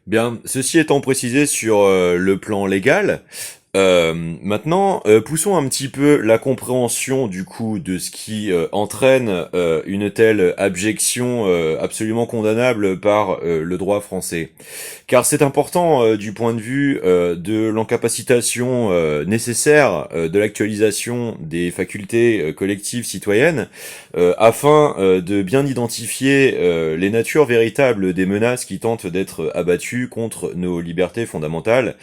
Bien, ceci étant précisé sur le plan légal, maintenant, poussons un petit peu la compréhension du coup de ce qui entraîne une telle abjection absolument condamnable par le droit français. Car c'est important du point de vue de l'encapacitation nécessaire de l'actualisation des facultés collectives citoyennes afin de bien identifier les natures véritables des menaces qui tentent d'être abattues contre nos libertés fondamentales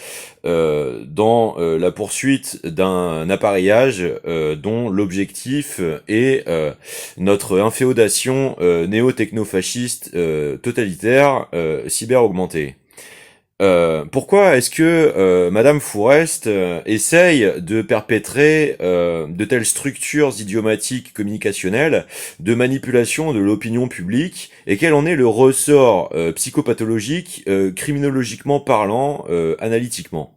dans la poursuite d'un appareillage dont l'objectif est notre inféodation néo-techno-fasciste totalitaire cyber-augmentée. Pourquoi est-ce que Madame Fourest essaye de perpétrer de telles structures idiomatiques communicationnelles de manipulation de l'opinion publique et quel en est le ressort psychopathologique, criminologiquement parlant, analytiquement?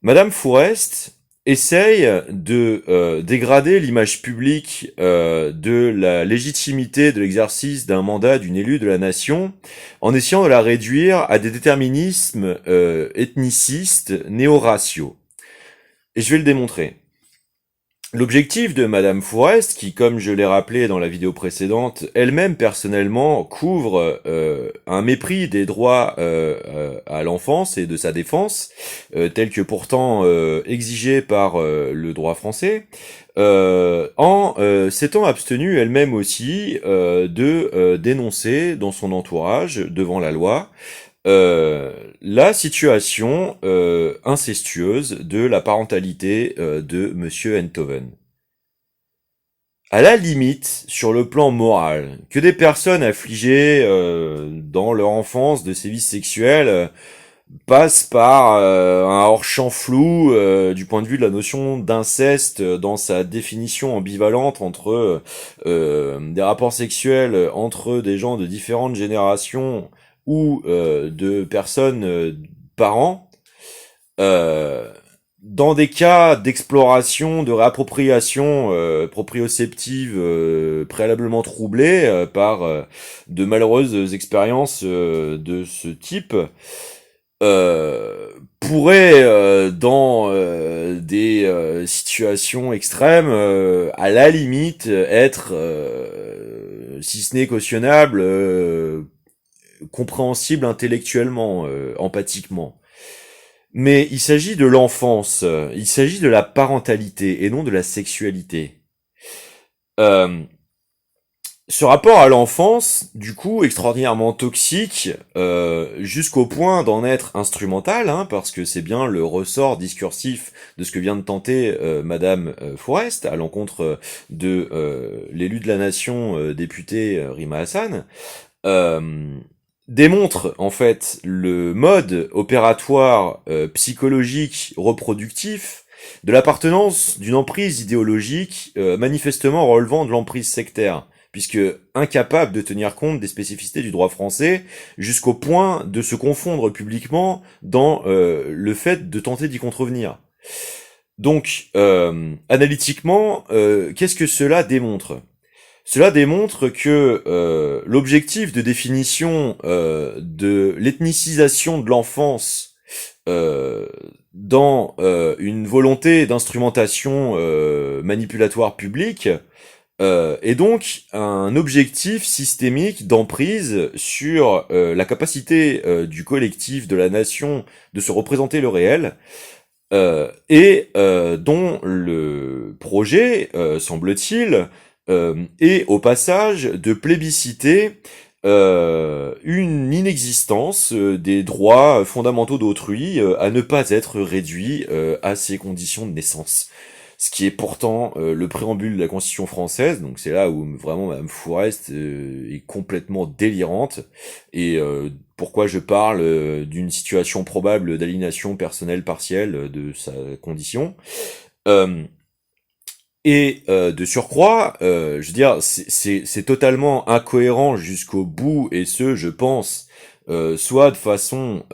Madame Fourest essaye de dégrader l'image publique de la légitimité de l'exercice d'un mandat d'une élue de la nation en essayant de la réduire à des déterminismes ethnicistes néo-raciaux. Et je vais le démontrer. L'objectif de Madame Fourest, qui, comme je l'ai rappelé dans la vidéo précédente, elle-même personnellement couvre un mépris des droits à l'enfance et de sa défense, tel que pourtant exigé par le droit français, en s'étant abstenue elle-même aussi de dénoncer dans son entourage, devant la loi, la situation incestueuse de la parentalité de Monsieur Enthoven. À la limite, sur le plan moral, que des personnes affligées dans leur enfance de sévices sexuels passent par un hors-champ flou du point de vue de la notion d'inceste dans sa définition ambivalente entre des rapports sexuels entre des gens de différentes générations ou de personnes parents, euh, dans des cas d'exploration, de réappropriation proprioceptive préalablement troublée par de malheureuses expériences de ce type, pourrait, dans des situations extrêmes, à la limite, être, si ce n'est cautionnable, compréhensible intellectuellement, empathiquement. Mais il s'agit de l'enfance, il s'agit de la parentalité et non de la sexualité. Euh, Ce rapport à l'enfance, du coup, extraordinairement toxique, jusqu'au point d'en être instrumental, hein, parce que c'est bien le ressort discursif de ce que vient de tenter Madame Forest à l'encontre de l'élu de la nation, député Rima Hassan, euh, démontre en fait le mode opératoire psychologique reproductif de l'appartenance d'une emprise idéologique manifestement relevant de l'emprise sectaire, puisque incapable de tenir compte des spécificités du droit français, jusqu'au point de se confondre publiquement dans le fait de tenter d'y contrevenir. Donc, analytiquement, qu'est-ce que cela démontre? Cela démontre que l'objectif de définition de l'ethnicisation de l'enfance euh, dans une volonté d'instrumentation manipulatoire publique est donc un objectif systémique d'emprise sur la capacité du collectif, de la nation, de se représenter le réel, et dont le projet, semble-t-il, est au passage de plébisciter une inexistence des droits fondamentaux d'autrui à ne pas être réduit à ses conditions de naissance. Ce qui est pourtant le préambule de la Constitution française, donc c'est là où vraiment Madame Fourest est complètement délirante, et pourquoi je parle d'une situation probable d'aliénation personnelle partielle de sa condition. Euh, et de surcroît, je veux dire, c'est totalement incohérent jusqu'au bout, et ce, je pense, soit de façon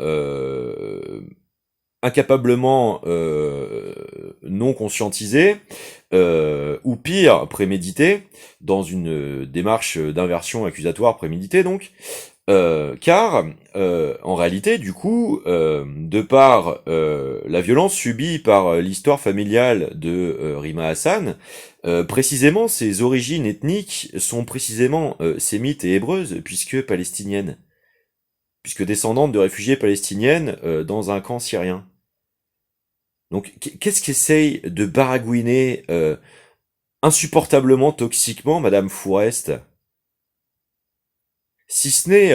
incapablement non conscientisée, ou pire, préméditée, dans une démarche d'inversion accusatoire préméditée donc, Car, en réalité, du coup, de par la violence subie par l'histoire familiale de Rima Hassan, précisément ses origines ethniques sont précisément sémites et hébreuses, puisque palestiniennes, puisque descendantes de réfugiés palestiniennes dans un camp syrien. Donc, qu'est-ce qu'essaye de baragouiner insupportablement toxiquement Madame Fourest, si ce n'est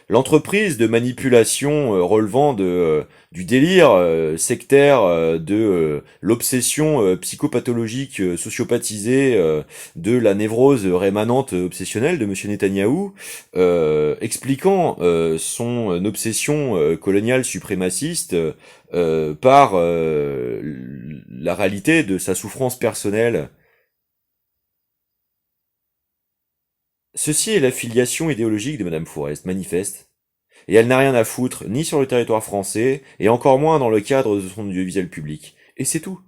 l'entreprise de manipulation relevant du délire sectaire, de l'obsession psychopathologique sociopathisée, de la névrose rémanente obsessionnelle de Monsieur Netanyahou, expliquant son obsession coloniale suprémaciste par la réalité de sa souffrance personnelle. Ceci est l'affiliation idéologique de Madame Forest, manifeste, et elle n'a rien à foutre ni sur le territoire français, et encore moins dans le cadre de son audiovisuel public. Et c'est tout.